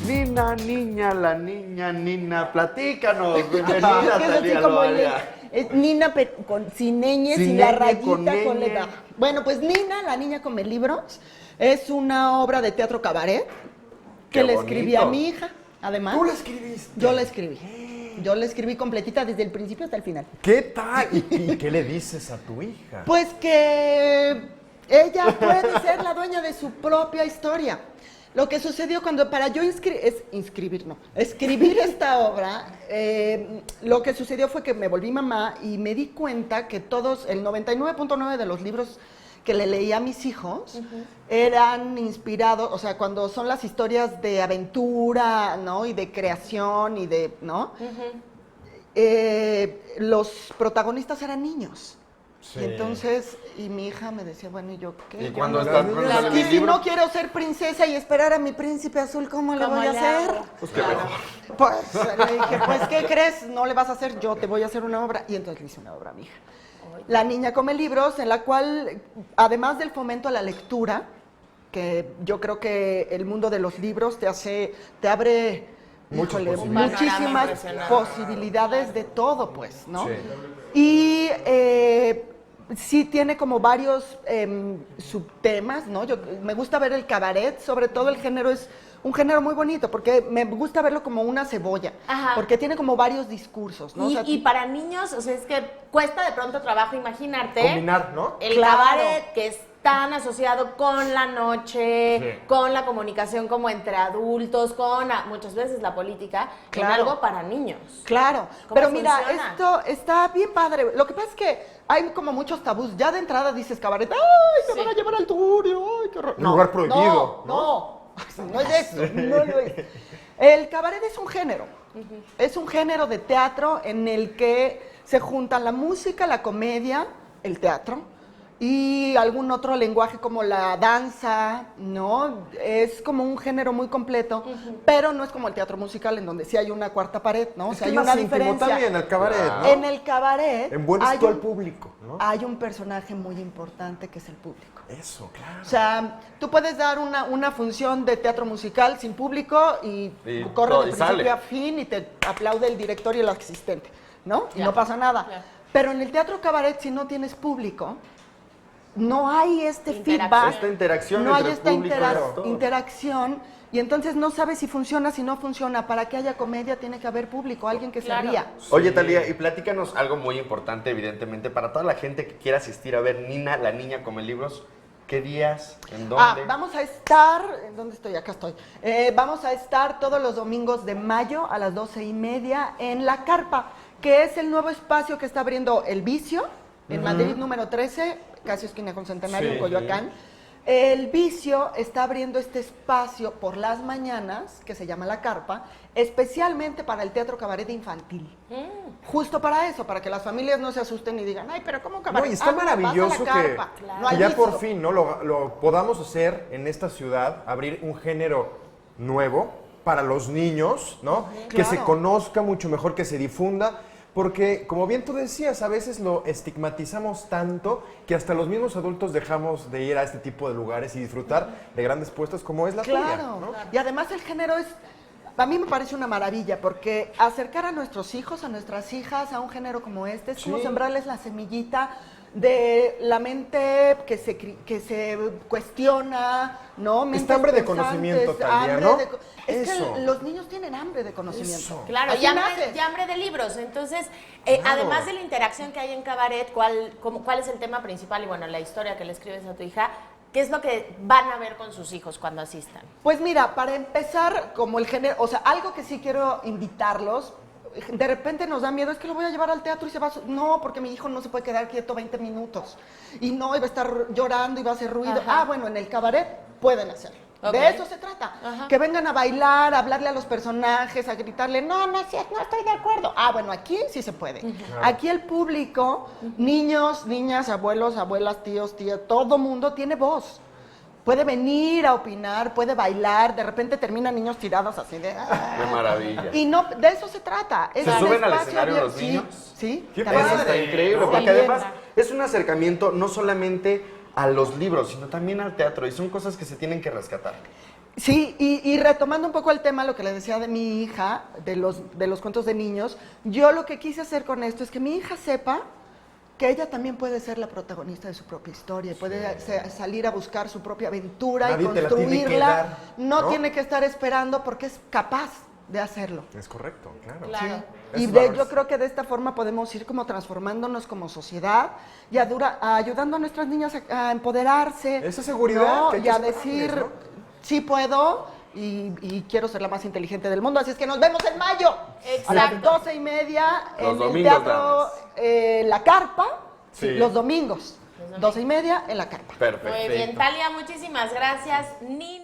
Nina, niña, la niña, Nina, platícanos. Bienvenida, Es así Talía como Loaria. Nina sin ñeñes y Sin la ñ, rayita con con ñ. letra. Bueno, pues Nina, la niña come libros, es una obra de teatro cabaret que Qué le escribí a bonito. mi hija, además. ¿Tú la escribiste? Yo la escribí. Yo la escribí completita desde el principio hasta el final. ¿Qué tal? ¿Y qué le dices a tu hija? Pues que ella puede ser la dueña de su propia historia. Lo que sucedió cuando para yo escribir esta obra, lo que sucedió fue que me volví mamá y me di cuenta que todos, el 99.9 de los libros que le leí a mis hijos eran inspirados, o sea, cuando son las historias de aventura, ¿no? Y de creación y de, ¿no? Los protagonistas eran niños. Sí. Y entonces, y mi hija me decía, bueno, ¿y yo qué? ¿Y Yo cuando no- estás poniendo Y mi si libro? no quiero ser princesa y esperar a mi príncipe azul, ¿cómo le ¿Cómo voy a le hacer? hago? Pues qué mejor. Pues le dije, pues, ¿qué crees? No le vas a hacer, yo te voy a hacer una obra. Y entonces le hice una obra a mi hija. La niña come libros, en la cual, además del fomento a la lectura, que yo creo que el mundo de los libros te abre Muchas híjole, posibilidades. muchísimas Impresionante. posibilidades de todo, pues, ¿no? Sí. Y sí tiene como varios subtemas, ¿no? Me gusta ver el cabaret, sobre todo el género es un género muy bonito, porque me gusta verlo como una cebolla, Ajá. porque tiene como varios discursos, ¿no? O Y, sea, y para niños, o sea, es que cuesta de pronto trabajo imaginarte Combinar, ¿no? el Claro. cabaret que es tan asociado con la noche, Sí. con la comunicación como entre adultos, con muchas veces la política, Claro. en algo para niños. Claro, ¿Cómo pero mira, funciona? esto está bien padre. Lo que pasa es que hay como muchos tabús. Ya de entrada dices cabaret, ¡ay, me van a llevar al turio! ¡Ay, qué horror! Un lugar prohibido, No es eso, no lo es. El cabaret es un género. Es un género de teatro en el que se juntan la música, la comedia, el teatro y algún otro lenguaje como la danza, ¿no? Es como un género muy completo, pero no es como el teatro musical en donde sí hay una cuarta pared, ¿no? O Es sea, que hay es una más íntimo diferencia. también el cabaret, ¿no? En el cabaret Envuelves hay tú al un- público, ¿no? hay un personaje muy importante que es el público. Eso, claro. O sea, tú puedes dar una función de teatro musical sin público y corre todo, de y principio sale. a fin y te aplaude el director y el asistente, ¿no? Y Ya. no pasa nada. Ya. Pero en el teatro cabaret, si no tienes público, no hay este Interacción. feedback. Esta interacción no hay entre esta público y todo. interacción y entonces no sabes si funciona, si no funciona. Para que haya comedia tiene que haber público, alguien que Claro. se ría. Oye, Talía, y platícanos algo muy importante, evidentemente, para toda la gente que quiera asistir a ver Nina, la niña come libros. ¿Qué días? ¿En dónde? Vamos a estar, ¿en dónde estoy? Acá estoy. Vamos a estar todos los domingos de mayo a las 12:30 en La Carpa, que es el nuevo espacio que está abriendo El Vicio, en Madrid número 13, casi esquina con Centenario, Sí. en Coyoacán. El Vicio está abriendo este espacio por las mañanas, que se llama La Carpa, especialmente para el teatro cabaret infantil. Justo para eso, para que las familias no se asusten y digan, ay, pero ¿cómo cabaret? No, y está vas a La maravilloso que, Carpa. Claro. No hay que ya por vicio. fin ¿no? lo podamos hacer en esta ciudad, abrir un género nuevo para los niños, ¿no? Que se Claro. conozca mucho mejor, que se difunda, porque como bien tú decías, a veces lo estigmatizamos tanto que hasta los mismos adultos dejamos de ir a este tipo de lugares y disfrutar de grandes puestos como es la tuya, Claro, ¿no? y además el género es, a mí me parece una maravilla, porque acercar a nuestros hijos, a nuestras hijas, a un género como este, es como Sí. sembrarles la semillita de la mente que se cuestiona, ¿no? Mentes Esta hambre de pensantes, conocimiento, Talía, hambre ¿no? de es Eso. que los niños tienen hambre de conocimiento. Eso. Claro, Así y hambre, naces. y hambre de libros. Entonces, Claro. además de la interacción que hay en cabaret, ¿cuál es el tema principal? Y bueno, la historia que le escribes a tu hija, ¿qué es lo que van a ver con sus hijos cuando asistan? Pues mira, para empezar, como el género, o sea, algo que sí quiero invitarlos, de repente nos da miedo, es que lo voy a llevar al teatro y se va a... No, porque mi hijo no se puede quedar quieto 20 minutos. Y no, y va a estar llorando y va a hacer ruido. Ajá. Bueno, en el cabaret pueden hacerlo. Ok. De eso se trata. Ajá. Que vengan a bailar, a hablarle a los personajes, a gritarle, no, no estoy de acuerdo. Bueno, aquí sí se puede. Aquí el público, niños, niñas, abuelos, abuelas, tíos, tías, todo mundo tiene voz. Puede venir a opinar, puede bailar, de repente terminan niños tirados así de... ¡Qué maravilla! Y no, de eso se trata. Es ¿Se un suben al espacio escenario abierto. los niños? Sí, ¡Qué también. Eso está padre! increíble, Sí, porque bien. además es un acercamiento no solamente a los libros, sino también al teatro, y son cosas que se tienen que rescatar. Sí, y retomando un poco el tema, lo que le decía de mi hija, de los cuentos de niños, yo lo que quise hacer con esto es que mi hija sepa que ella también puede ser la protagonista de su propia historia, puede salir a buscar su propia aventura Nadie y te la tiene que construirla, dar, no ¿no? tiene que estar esperando porque es capaz de hacerlo. Es correcto, claro. Claro. Y Esos valores. yo creo que de esta forma podemos ir como transformándonos como sociedad y ayudando a nuestras niñas a empoderarse. Esa seguridad que hay que y a darles, decir, ¿no? sí puedo y quiero ser la más inteligente del mundo. Así es que nos vemos en mayo a las Exacto. 12:30 Los en el domingos nada Teatro más. La Carpa. Sí, Sí. los domingos. 12:30 en La Carpa. Perfecto. Muy bien, Talia, muchísimas gracias. Nina.